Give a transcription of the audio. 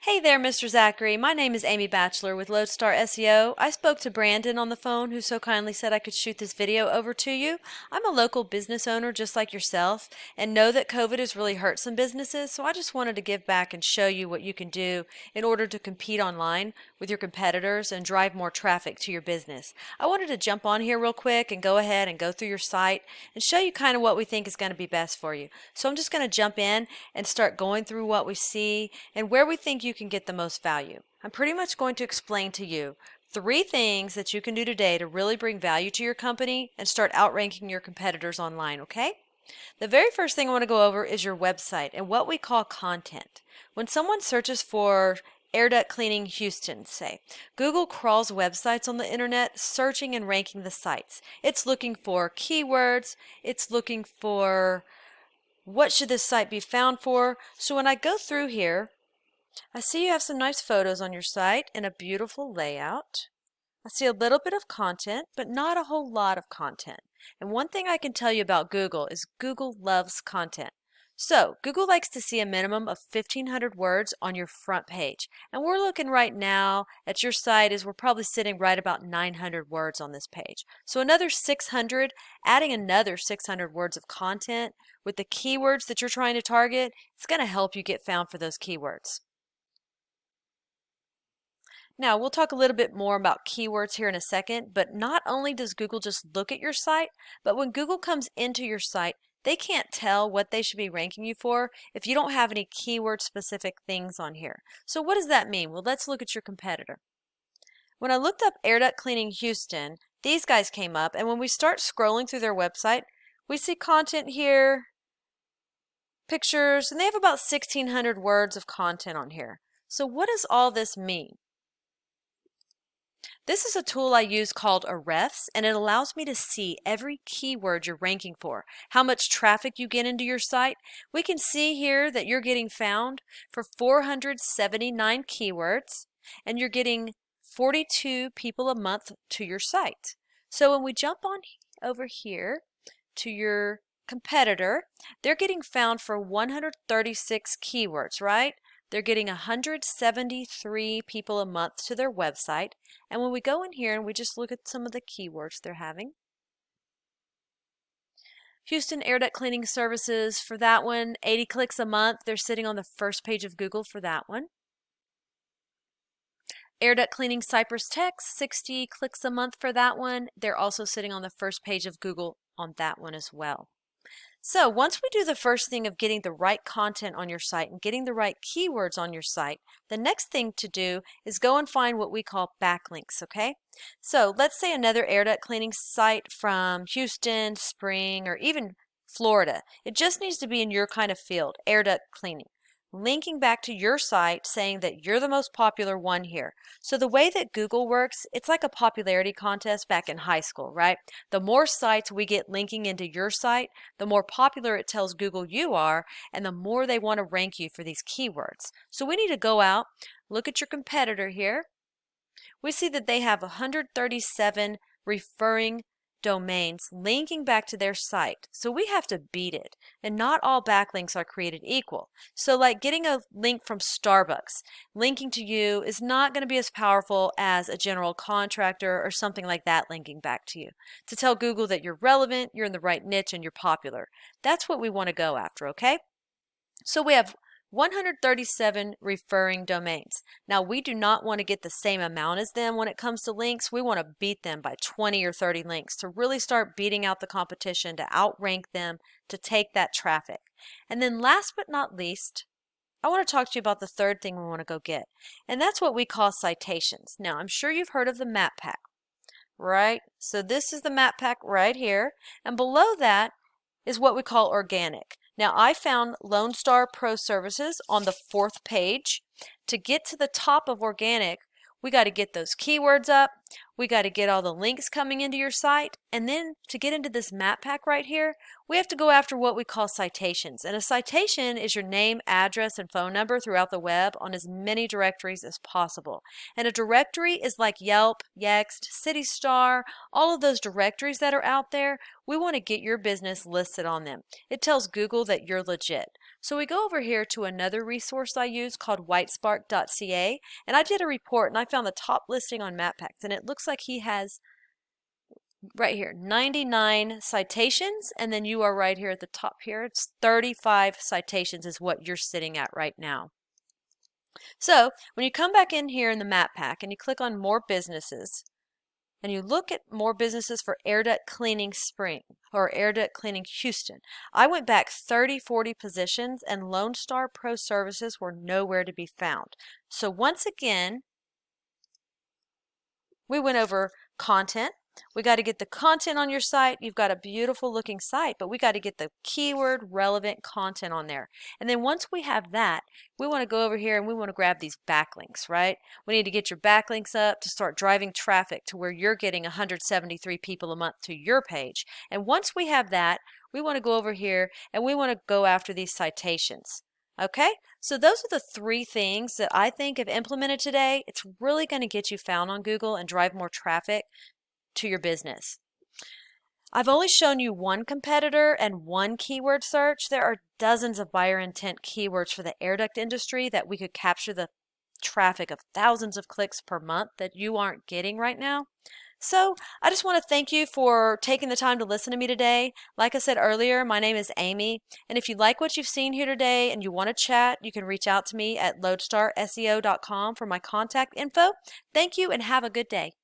Hey there, Mr. Zachary. My name is Amy Batchelor with Lonestar SEO. I spoke to Brandon on the phone, who so kindly said I could shoot this video over to you. I'm a local business owner just like yourself and know that COVID has really hurt some businesses, so I just wanted to give back and show you what you can do in order to compete online with your competitors and drive more traffic to your business. I wanted to jump on here real quick and go ahead and go through your site and show you kind of what we think is going to be best for you. So I'm just going to jump in and start going through what we see and where we think you can get the most value. I'm pretty much going to explain to you 3 things that you can do today to really bring value to your company and start outranking your competitors online, okay? The very first thing I want to go over is your website and what we call content. When someone searches for air duct cleaning Houston, say, Google crawls websites on the internet searching and ranking the sites. It's looking for keywords, it's looking for what should this site be found for. So when I go through here, I see you have some nice photos on your site and a beautiful layout. I see a little bit of content, but not a whole lot of content. And one thing I can tell you about Google is Google loves content. So Google likes to see a minimum of 1,500 words on your front page. And we're looking right now at your site is we're probably sitting right about 900 words on this page. So another 600, adding another 600 words of content with the keywords that you're trying to target, it's going to help you get found for those keywords. Now, we'll talk a little bit more about keywords here in a second, but not only does Google just look at your site, but when Google comes into your site, they can't tell what they should be ranking you for if you don't have any keyword specific things on here. So what does that mean? Well, let's look at your competitor. When I looked up air duct cleaning Houston, these guys came up, and when we start scrolling through their website, we see content here, pictures, and they have about 1,600 words of content on here. So what does all this mean? This is a tool I use called Ahrefs, and it allows me to see every keyword you're ranking for, how much traffic you get into your site. We can see here that you're getting found for 479 keywords, and you're getting 42 people a month to your site. So when we jump on over here to your competitor, they're getting found for 136 keywords, right? They're getting 173 people a month to their website. And when we go in here and we just look at some of the keywords they're having. Houston Air Duct Cleaning Services, for that one, 80 clicks a month. They're sitting on the first page of Google for that one. Air Duct Cleaning Cypress Text, 60 clicks a month for that one. They're also sitting on the first page of Google on that one as well. So once we do the first thing of getting the right content on your site and getting the right keywords on your site, the next thing to do is go and find what we call backlinks, okay? So let's say another air duct cleaning site from Houston, Spring, or even Florida. It just needs to be in your kind of field, air duct cleaning. Linking back to your site saying that you're the most popular one here. So the way that Google works, it's like a popularity contest back in high school, right? The more sites we get linking into your site, the more popular it tells Google you are, and the more they want to rank you for these keywords. So we need to go out, look at your competitor here. We see that they have 137 referring domains linking back to their site. So we have to beat it. And not all backlinks are created equal. So like getting a link from Starbucks linking to you is not going to be as powerful as a general contractor or something like that linking back to you. To tell Google that you're relevant, you're in the right niche, and you're popular. That's what we want to go after, okay? So we have 137 referring domains. Now we do not want to get the same amount as them when it comes to links. We want to beat them by 20 or 30 links to really start beating out the competition, to outrank them, to take that traffic. And then last but not least, I want to talk to you about the third thing we want to go get, and that's what we call citations. Now I'm sure you've heard of the map pack, right? So this is the map pack right here, and below that is what we call organic. Now I found Lonestar Pro Services on the 4th page. To get to the top of organic, we got to get those keywords up, we got to get all the links coming into your site, and then to get into this map pack right here, we have to go after what we call citations. And a citation is your name, address, and phone number throughout the web on as many directories as possible. And a directory is like Yelp, Yext, CityStar, all of those directories that are out there. we want to get your business listed on them. It tells Google that you're legit. So we go over here to another resource I use called whitespark.ca, and I did a report and I found the top listing on MapPacks, and it looks like he has right here 99 citations, and then you are right here at the top here. It's 35 citations is what you're sitting at right now. So when you come back in here in the map pack and you click on more businesses and you look at more businesses for air duct cleaning Spring or air duct cleaning Houston, I went back 30-40 positions and Lonestar Pro Services were nowhere to be found. So once again, we went over content. We got to get the content on your site. You've got a beautiful looking site, but we got to get the keyword relevant content on there. And then once we have that, we want to go over here and we want to grab these backlinks, right? We need to get your backlinks up to start driving traffic to where you're getting 173 people a month to your page. And once we have that, we want to go over here and we want to go after these citations. Okay, so those are the 3 things that I think if implemented today, it's really going to get you found on Google and drive more traffic to your business. I've only shown you one competitor and one keyword search. There are dozens of buyer intent keywords for the air duct industry that we could capture the traffic of thousands of clicks per month that you aren't getting right now. So I just want to thank you for taking the time to listen to me today. Like I said earlier, my name is Amy, and if you like what you've seen here today and you want to chat, you can reach out to me at lodestarseo.com for my contact info. Thank you and have a good day.